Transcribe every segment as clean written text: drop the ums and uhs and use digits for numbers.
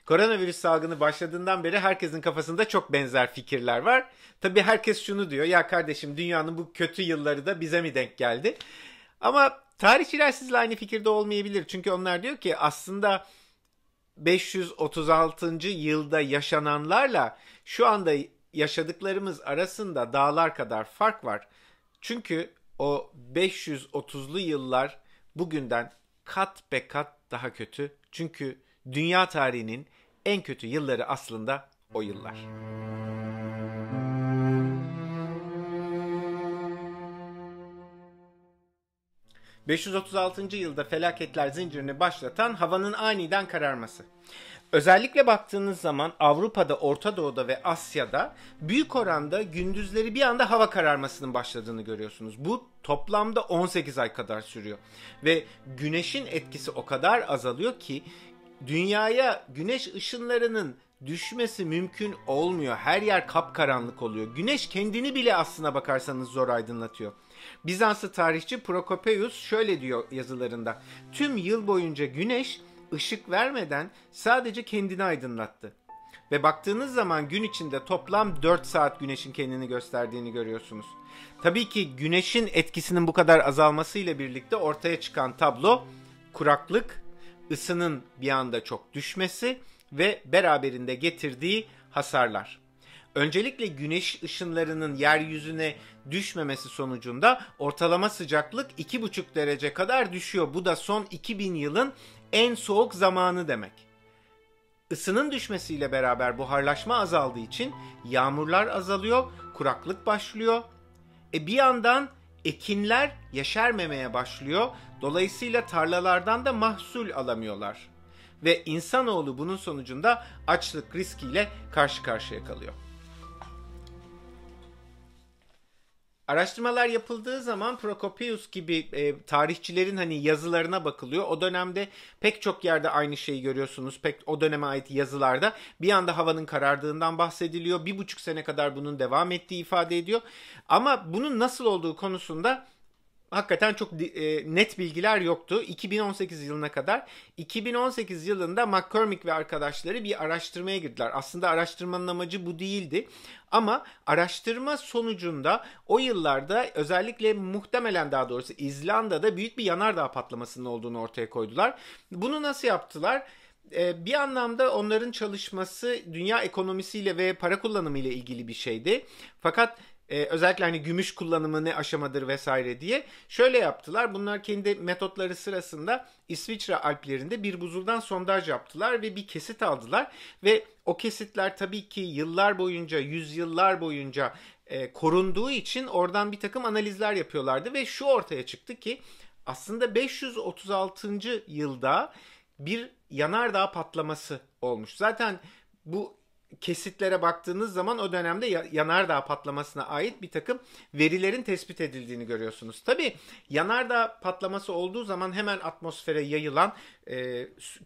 Koronavirüs salgını başladığından beri herkesin kafasında çok benzer fikirler var. Tabii herkes şunu diyor: ya kardeşim, dünyanın bu kötü yılları da bize mi denk geldi? Ama tarihçiler sizle aynı fikirde olmayabilir. Çünkü onlar diyor ki aslında 536. yılda yaşananlarla şu anda yaşadıklarımız arasında dağlar kadar fark var. Çünkü o 530'lu yıllar bugünden kat be kat daha kötü. Çünkü dünya tarihinin en kötü yılları aslında o yıllar. 536. yılda felaketler zincirini başlatan havanın aniden kararması. Özellikle baktığınız zaman Avrupa'da, Orta Doğu'da ve Asya'da büyük oranda gündüzleri bir anda hava kararmasının başladığını görüyorsunuz. Bu toplamda 18 ay kadar sürüyor. Ve güneşin etkisi o kadar azalıyor ki dünyaya güneş ışınlarının düşmesi mümkün olmuyor. Her yer kapkaranlık oluyor. Güneş kendini bile aslına bakarsanız zor aydınlatıyor. Bizanslı tarihçi Prokopius şöyle diyor yazılarında: tüm yıl boyunca güneş ışık vermeden sadece kendini aydınlattı. Ve baktığınız zaman gün içinde toplam 4 saat güneşin kendini gösterdiğini görüyorsunuz. Tabii ki güneşin etkisinin bu kadar azalmasıyla birlikte ortaya çıkan tablo kuraklık, ısının bir anda çok düşmesi ve beraberinde getirdiği hasarlar. Öncelikle güneş ışınlarının yeryüzüne düşmemesi sonucunda ortalama sıcaklık 2,5 derece kadar düşüyor. Bu da son 2000 yılın en soğuk zamanı demek. Isının düşmesiyle beraber buharlaşma azaldığı için yağmurlar azalıyor, kuraklık başlıyor. Bir yandan ekinler yeşermemeye başlıyor. Dolayısıyla tarlalardan da mahsul alamıyorlar. Ve insanoğlu bunun sonucunda açlık riskiyle karşı karşıya kalıyor. Araştırmalar yapıldığı zaman Prokopius gibi tarihçilerin yazılarına bakılıyor. O dönemde pek çok yerde aynı şeyi görüyorsunuz. Pek o döneme ait yazılarda bir anda havanın karardığından bahsediliyor. 1,5 sene kadar bunun devam ettiği ifade ediyor. Ama bunun nasıl olduğu konusunda hakikaten çok net bilgiler yoktu 2018 yılına kadar. 2018 yılında McCormick ve arkadaşları bir araştırmaya girdiler. Aslında araştırmanın amacı bu değildi. Ama araştırma sonucunda o yıllarda özellikle muhtemelen daha doğrusu İzlanda'da büyük bir yanardağ patlamasının olduğunu ortaya koydular. Bunu nasıl yaptılar? Bir anlamda onların çalışması dünya ekonomisiyle ve para kullanımı ile ilgili bir şeydi. Fakat özellikle gümüş kullanımı ne aşamadır vesaire diye şöyle yaptılar. Bunlar kendi metotları sırasında İsviçre Alplerinde bir buzuldan sondaj yaptılar ve bir kesit aldılar. Ve o kesitler tabii ki yıllar boyunca, yüzyıllar boyunca korunduğu için oradan bir takım analizler yapıyorlardı. Ve şu ortaya çıktı ki aslında 536. yılda bir yanardağ patlaması olmuş. Zaten bu kesitlere baktığınız zaman o dönemde yanardağ patlamasına ait bir takım verilerin tespit edildiğini görüyorsunuz. Tabii yanardağ patlaması olduğu zaman hemen atmosfere yayılan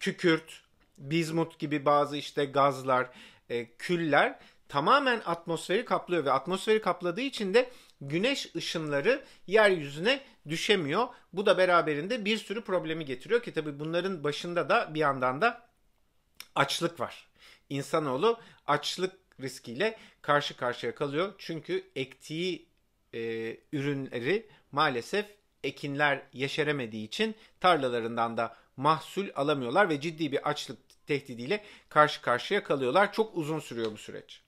kükürt, bizmut gibi bazı gazlar, küller tamamen atmosferi kaplıyor ve atmosferi kapladığı için de güneş ışınları yeryüzüne düşemiyor. Bu da beraberinde bir sürü problemi getiriyor ki tabii bunların başında da bir yandan da açlık var. İnsanoğlu açlık riskiyle karşı karşıya kalıyor. Çünkü ektiği ürünleri maalesef ekinler yeşeremediği için tarlalarından da mahsul alamıyorlar ve ciddi bir açlık tehdidiyle karşı karşıya kalıyorlar. Çok uzun sürüyor bu süreç.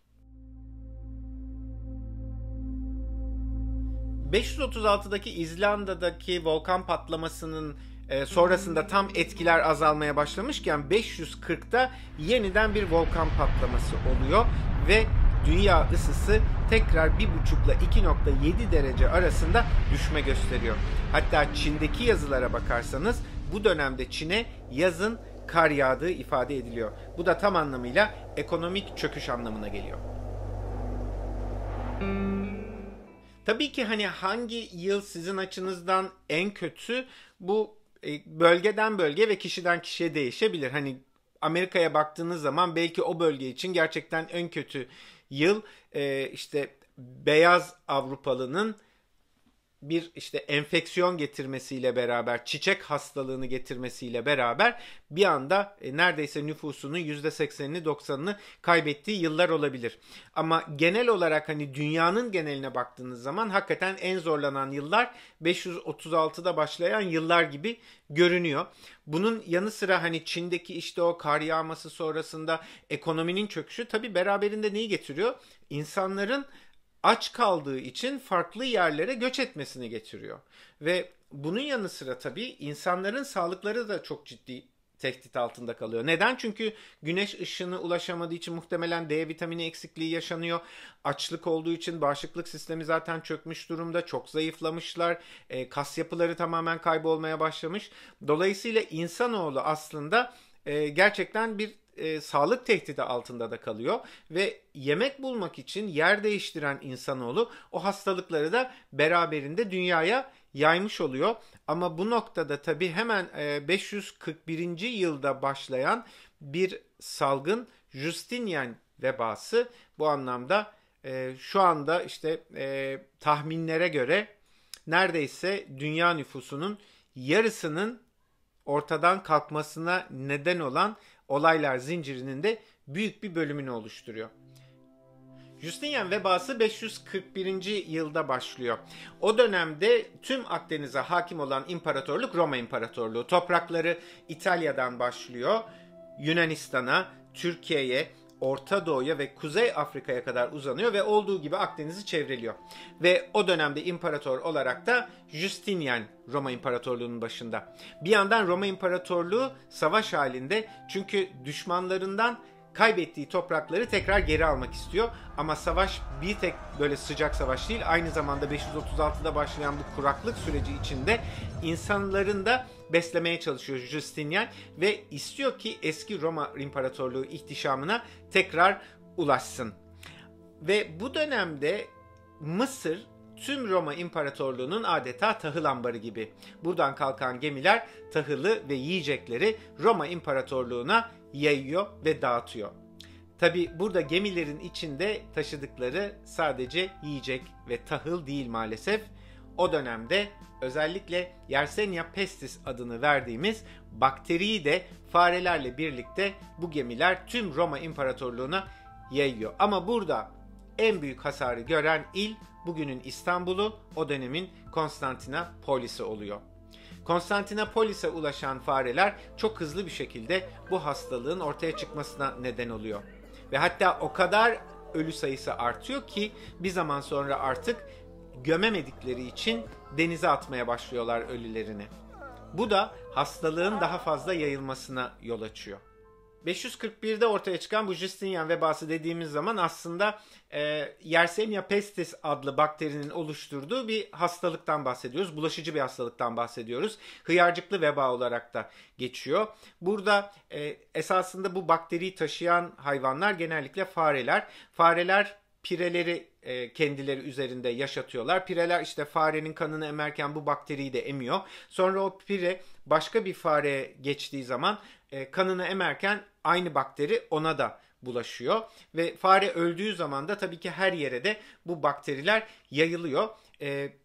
536'daki İzlanda'daki volkan patlamasının sonrasında tam etkiler azalmaya başlamışken 540'ta yeniden bir volkan patlaması oluyor ve dünya ısısı tekrar 1,5 ile 2,7 derece arasında düşme gösteriyor. Hatta Çin'deki yazılara bakarsanız bu dönemde Çin'e yazın kar yağdığı ifade ediliyor. Bu da tam anlamıyla ekonomik çöküş anlamına geliyor. Tabii ki hangi yıl sizin açınızdan en kötü bu bölgeden bölge ve kişiden kişiye değişebilir. Amerika'ya baktığınız zaman belki o bölge için gerçekten en kötü yıl beyaz Avrupalının bir işte enfeksiyon getirmesiyle beraber, çiçek hastalığını getirmesiyle beraber bir anda neredeyse nüfusunun %80'ini 90'ını kaybettiği yıllar olabilir. Ama genel olarak hani dünyanın geneline baktığınız zaman hakikaten en zorlanan yıllar 536'da başlayan yıllar gibi görünüyor. Bunun yanı sıra hani Çin'deki işte o kar yağması sonrasında ekonominin çöküşü tabii beraberinde neyi getiriyor? İnsanların aç kaldığı için farklı yerlere göç etmesini getiriyor. Ve bunun yanı sıra tabii insanların sağlıkları da çok ciddi tehdit altında kalıyor. Neden? Çünkü güneş ışığına ulaşamadığı için muhtemelen D vitamini eksikliği yaşanıyor. Açlık olduğu için bağışıklık sistemi zaten çökmüş durumda. Çok zayıflamışlar. Kas yapıları tamamen kaybolmaya başlamış. Dolayısıyla insanoğlu aslında gerçekten bir sağlık tehdidi altında da kalıyor ve yemek bulmak için yer değiştiren insanoğlu o hastalıkları da beraberinde dünyaya yaymış oluyor. Ama bu noktada tabii hemen 541. yılda başlayan bir salgın Justinian vebası bu anlamda şu anda işte tahminlere göre neredeyse dünya nüfusunun yarısının ortadan kalkmasına neden olan olaylar zincirinin de büyük bir bölümünü oluşturuyor. Justinian vebası 541. yılda başlıyor. O dönemde tüm Akdeniz'e hakim olan imparatorluk Roma İmparatorluğu. Toprakları İtalya'dan başlıyor. Yunanistan'a, Türkiye'ye, Orta Doğu'ya ve Kuzey Afrika'ya kadar uzanıyor ve olduğu gibi Akdeniz'i çevreliyor. Ve o dönemde imparator olarak da Justinian Roma İmparatorluğu'nun başında. Bir yandan Roma İmparatorluğu savaş halinde çünkü düşmanlarından kaybettiği toprakları tekrar geri almak istiyor. Ama savaş bir tek böyle sıcak savaş değil. Aynı zamanda 536'da başlayan bu kuraklık süreci içinde insanların da beslemeye çalışıyor Justinian ve istiyor ki eski Roma İmparatorluğu ihtişamına tekrar ulaşsın. Ve bu dönemde Mısır tüm Roma İmparatorluğu'nun adeta tahıl ambarı gibi. Buradan kalkan gemiler tahılı ve yiyecekleri Roma İmparatorluğu'na yayıyor ve dağıtıyor. Tabi burada gemilerin içinde taşıdıkları sadece yiyecek ve tahıl değil maalesef. O dönemde özellikle Yersinia pestis adını verdiğimiz bakteriyi de farelerle birlikte bu gemiler tüm Roma İmparatorluğu'na yayıyor. Ama burada en büyük hasarı gören il bugünün İstanbul'u, o dönemin Konstantinopolis'i oluyor. Konstantinopolis'e ulaşan fareler çok hızlı bir şekilde bu hastalığın ortaya çıkmasına neden oluyor. Ve hatta o kadar ölü sayısı artıyor ki bir zaman sonra artık gömemedikleri için denize atmaya başlıyorlar ölülerini. Bu da hastalığın daha fazla yayılmasına yol açıyor. 541'de ortaya çıkan bu Justinian vebası dediğimiz zaman aslında Yersinia pestis adlı bakterinin oluşturduğu bir hastalıktan bahsediyoruz. Bulaşıcı bir hastalıktan bahsediyoruz. Hıyarcıklı veba olarak da geçiyor. Burada esasında bu bakteriyi taşıyan hayvanlar genellikle fareler. Fareler pireleri kendileri üzerinde yaşatıyorlar. Pireler işte farenin kanını emerken bu bakteriyi de emiyor. Sonra o pire başka bir fareye geçtiği zaman kanını emerken aynı bakteri ona da bulaşıyor. Ve fare öldüğü zaman da tabii ki her yere de bu bakteriler yayılıyor.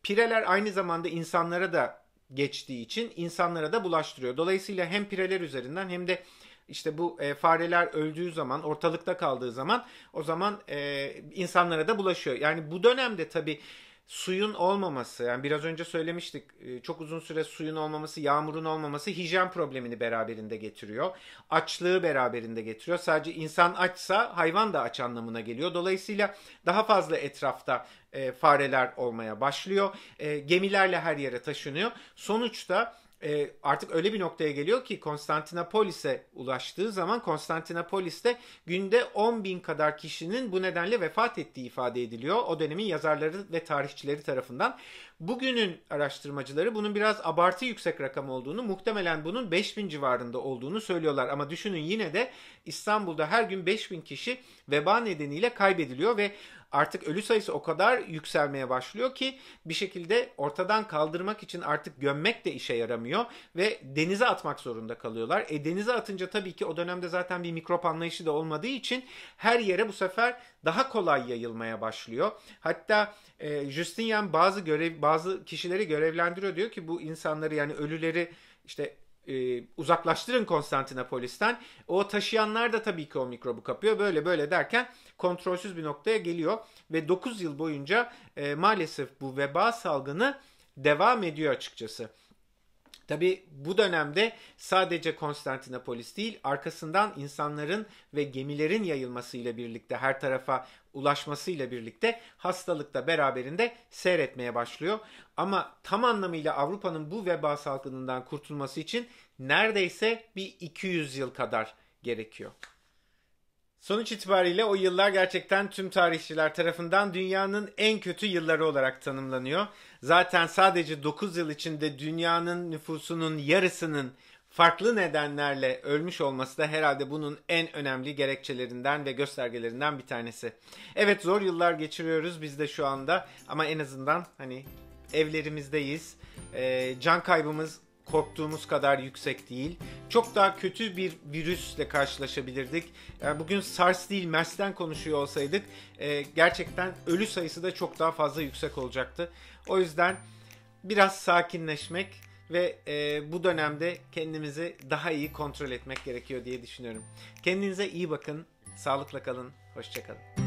Pireler aynı zamanda insanlara da geçtiği için insanlara da bulaştırıyor. Dolayısıyla hem pireler üzerinden hem de İşte bu fareler öldüğü zaman, ortalıkta kaldığı zaman o zaman insanlara da bulaşıyor. Yani bu dönemde tabii suyun olmaması, yani biraz önce söylemiştik, çok uzun süre suyun olmaması, yağmurun olmaması hijyen problemini beraberinde getiriyor. Açlığı beraberinde getiriyor. Sadece insan açsa hayvan da aç anlamına geliyor. Dolayısıyla daha fazla etrafta fareler olmaya başlıyor. Gemilerle her yere taşınıyor. Sonuçta artık öyle bir noktaya geliyor ki Konstantinopolis'e ulaştığı zaman Konstantinopolis'te günde 10.000 kadar kişinin bu nedenle vefat ettiği ifade ediliyor. O dönemin yazarları ve tarihçileri tarafından. Bugünün araştırmacıları bunun biraz abartı yüksek rakam olduğunu, muhtemelen bunun 5.000 civarında olduğunu söylüyorlar. Ama düşünün yine de İstanbul'da her gün 5.000 kişi veba nedeniyle kaybediliyor ve artık ölü sayısı o kadar yükselmeye başlıyor ki bir şekilde ortadan kaldırmak için artık gömmek de işe yaramıyor ve denize atmak zorunda kalıyorlar. Denize atınca tabii ki o dönemde zaten bir mikrop anlayışı da olmadığı için her yere bu sefer daha kolay yayılmaya başlıyor. Hatta Justinian bazı kişileri görevlendiriyor, diyor ki bu insanları, yani ölüleri işte uzaklaştırın Konstantinopolis'ten. O taşıyanlar da tabii ki o mikrobu kapıyor. Böyle böyle derken kontrolsüz bir noktaya geliyor ve 9 yıl boyunca maalesef bu veba salgını devam ediyor açıkçası. Tabi bu dönemde sadece Konstantinopolis değil, arkasından insanların ve gemilerin yayılmasıyla birlikte, her tarafa ulaşmasıyla birlikte hastalık da beraberinde seyretmeye başlıyor. Ama tam anlamıyla Avrupa'nın bu veba salgınından kurtulması için neredeyse bir 200 yıl kadar gerekiyor. Sonuç itibariyle o yıllar gerçekten tüm tarihçiler tarafından dünyanın en kötü yılları olarak tanımlanıyor. Zaten sadece 9 yıl içinde dünyanın nüfusunun yarısının farklı nedenlerle ölmüş olması da herhalde bunun en önemli gerekçelerinden ve göstergelerinden bir tanesi. Evet, zor yıllar geçiriyoruz biz de şu anda ama en azından hani evlerimizdeyiz. Can kaybımız korktuğumuz kadar yüksek değil. Çok daha kötü bir virüsle karşılaşabilirdik. Yani bugün SARS değil MERS'ten konuşuyor olsaydık gerçekten ölü sayısı da çok daha fazla yüksek olacaktı. O yüzden biraz sakinleşmek ve bu dönemde kendimizi daha iyi kontrol etmek gerekiyor diye düşünüyorum. Kendinize iyi bakın, sağlıkla kalın, hoşça kalın.